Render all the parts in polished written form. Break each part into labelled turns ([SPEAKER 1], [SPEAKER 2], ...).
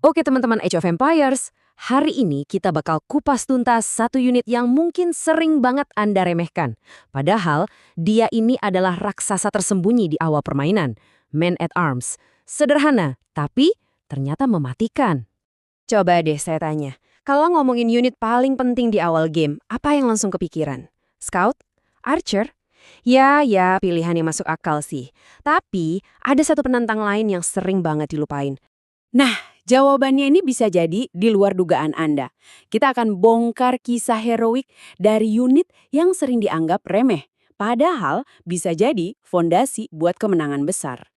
[SPEAKER 1] Oke teman-teman Age of Empires, hari ini kita bakal kupas tuntas satu unit yang mungkin sering banget Anda remehkan. Padahal dia ini adalah raksasa tersembunyi di awal permainan, Man at Arms. Sederhana, tapi ternyata mematikan. Coba deh saya tanya, kalau ngomongin unit paling penting di awal game, apa yang langsung kepikiran? Scout? Archer? Ya, pilihan yang masuk akal sih. Tapi ada satu penantang lain yang sering banget dilupain.
[SPEAKER 2] Nah, jawabannya ini bisa jadi di luar dugaan Anda. Kita akan bongkar kisah heroik dari unit yang sering dianggap remeh, padahal bisa jadi fondasi buat kemenangan besar.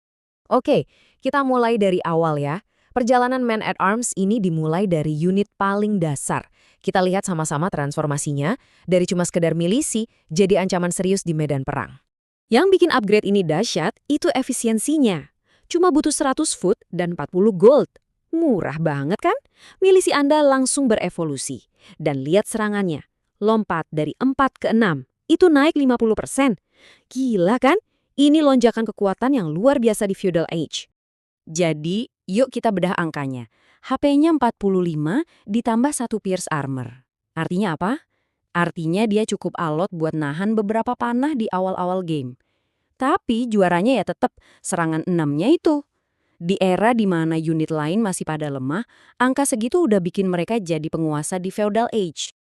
[SPEAKER 1] Oke, kita mulai dari awal ya. Perjalanan Man at Arms ini dimulai dari unit paling dasar. Kita lihat sama-sama transformasinya, dari cuma sekedar milisi jadi ancaman serius di medan perang. Yang bikin upgrade ini dahsyat, itu efisiensinya. Cuma butuh 100 foot dan 40 gold. Murah banget kan? Milisi Anda langsung berevolusi. Dan lihat serangannya. Lompat dari 4 ke 6. Itu naik 50%. Gila kan? Ini lonjakan kekuatan yang luar biasa di Feudal Age. Jadi, yuk kita bedah angkanya. HP-nya 45 ditambah 1 Pierce Armor. Artinya apa? Artinya dia cukup alot buat nahan beberapa panah di awal-awal game. Tapi juaranya ya tetap serangan 6-nya itu. Di era di mana unit lain masih pada lemah, angka segitu udah bikin mereka jadi penguasa di Feudal Age.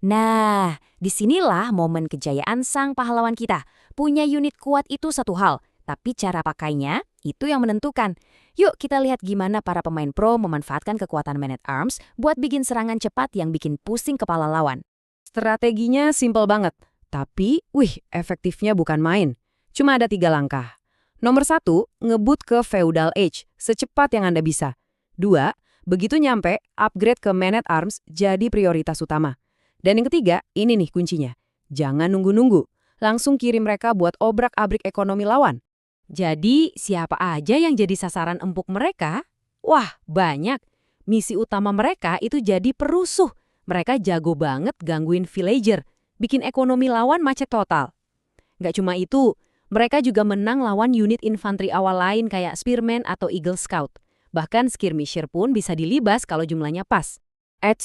[SPEAKER 1] Nah, disinilah momen kejayaan sang pahlawan kita. Punya unit kuat itu satu hal, tapi cara pakainya itu yang menentukan. Yuk kita lihat gimana para pemain pro memanfaatkan kekuatan Man at Arms buat bikin serangan cepat yang bikin pusing kepala lawan. Strateginya simpel banget, tapi efektifnya bukan main. Cuma ada 3 langkah. Nomor 1, ngebut ke Feudal Age, secepat yang Anda bisa. 2, begitu nyampe, upgrade ke Man at Arms jadi prioritas utama. Dan yang ketiga, ini nih kuncinya. Jangan nunggu-nunggu, langsung kirim mereka buat obrak-abrik ekonomi lawan. Jadi, siapa aja yang jadi sasaran empuk mereka? Wah, banyak. Misi utama mereka itu jadi perusuh. Mereka jago banget gangguin villager, bikin ekonomi lawan macet total. Nggak cuma itu, mereka juga menang lawan unit infanteri awal lain kayak Spearman atau Eagle Scout. Bahkan skirmisher pun bisa dilibas kalau jumlahnya pas.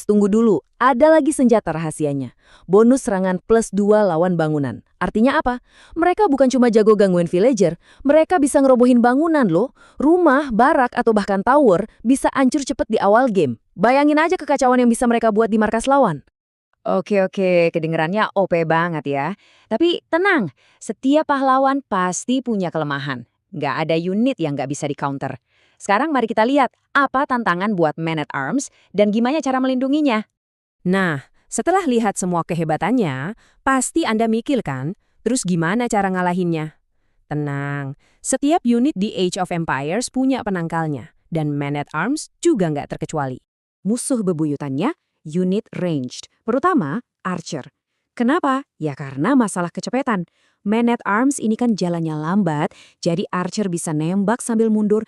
[SPEAKER 1] Tunggu dulu, ada lagi senjata rahasianya. Bonus serangan plus 2 lawan bangunan. Artinya apa? Mereka bukan cuma jago gangguin villager, mereka bisa ngerobohin bangunan loh. Rumah, barak, atau bahkan tower bisa hancur cepet di awal game. Bayangin aja kekacauan yang bisa mereka buat di markas lawan. Oke, kedengerannya OP banget ya. Tapi tenang, setiap pahlawan pasti punya kelemahan. Nggak ada unit yang nggak bisa di-counter. Sekarang mari kita lihat apa tantangan buat Man at Arms dan gimana cara melindunginya. Nah, setelah lihat semua kehebatannya, pasti Anda mikir kan, terus gimana cara ngalahinnya? Tenang, setiap unit di Age of Empires punya penangkalnya, dan Man at Arms juga nggak terkecuali. Musuh bebuyutannya, unit ranged, terutama Archer. Kenapa? Ya karena masalah kecepatan. Man at Arms ini kan jalannya lambat, jadi Archer bisa nembak sambil mundur,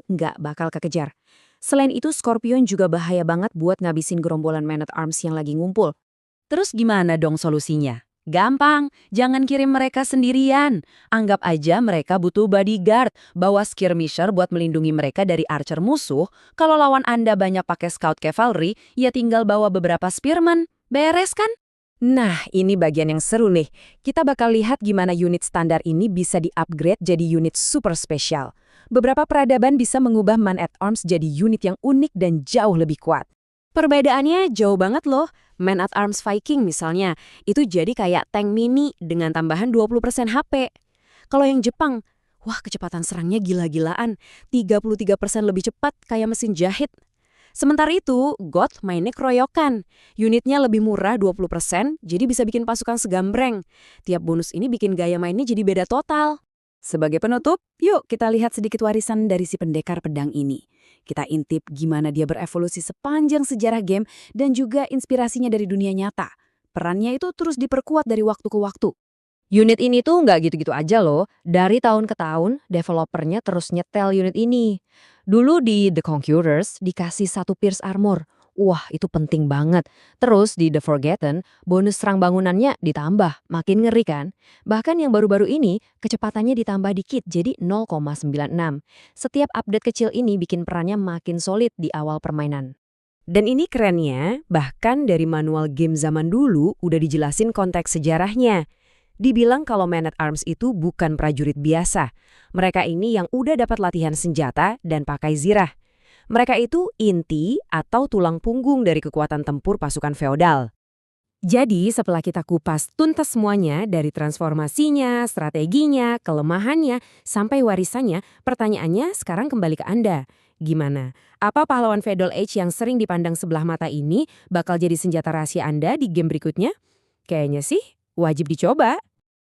[SPEAKER 1] nggak bakal kekejar. Selain itu, Scorpion juga bahaya banget buat ngabisin gerombolan Man at Arms yang lagi ngumpul. Terus gimana dong solusinya? Gampang, jangan kirim mereka sendirian. Anggap aja mereka butuh bodyguard, bawa skirmisher buat melindungi mereka dari archer musuh. Kalau lawan Anda banyak pakai scout cavalry, ya tinggal bawa beberapa spearman. Beres kan? Nah, ini bagian yang seru nih. Kita bakal lihat gimana unit standar ini bisa di-upgrade jadi unit super spesial. Beberapa peradaban bisa mengubah Man at Arms jadi unit yang unik dan jauh lebih kuat. Perbedaannya jauh banget loh. Man at Arms Viking misalnya, itu jadi kayak tank mini dengan tambahan 20% HP. Kalau yang Jepang, wah kecepatan serangnya gila-gilaan, 33% lebih cepat kayak mesin jahit. Sementara itu, Goth mainnya keroyokan. Unitnya lebih murah 20%, jadi bisa bikin pasukan segambreng. Tiap bonus ini bikin gaya mainnya jadi beda total. Sebagai penutup, yuk kita lihat sedikit warisan dari si pendekar pedang ini. Kita intip gimana dia berevolusi sepanjang sejarah game dan juga inspirasinya dari dunia nyata. Perannya itu terus diperkuat dari waktu ke waktu. Unit ini tuh nggak gitu-gitu aja loh. Dari tahun ke tahun, developernya terus nyetel unit ini. Dulu di The Conquerors dikasih 1 Pierce Armor. Wah, itu penting banget. Terus di The Forgotten, bonus serang bangunannya ditambah, makin ngeri kan? Bahkan yang baru-baru ini, kecepatannya ditambah dikit jadi 0,96. Setiap update kecil ini bikin perannya makin solid di awal permainan.
[SPEAKER 3] Dan ini kerennya, bahkan dari manual game zaman dulu udah dijelasin konteks sejarahnya. Dibilang kalau Man at Arms itu bukan prajurit biasa. Mereka ini yang udah dapat latihan senjata dan pakai zirah. Mereka itu inti atau tulang punggung dari kekuatan tempur pasukan feodal. Jadi setelah kita kupas tuntas semuanya dari transformasinya, strateginya, kelemahannya, sampai warisannya, pertanyaannya sekarang kembali ke Anda. Gimana? Apa pahlawan Feudal Age yang sering dipandang sebelah mata ini bakal jadi senjata rahasia Anda di game berikutnya? Kayaknya sih wajib dicoba.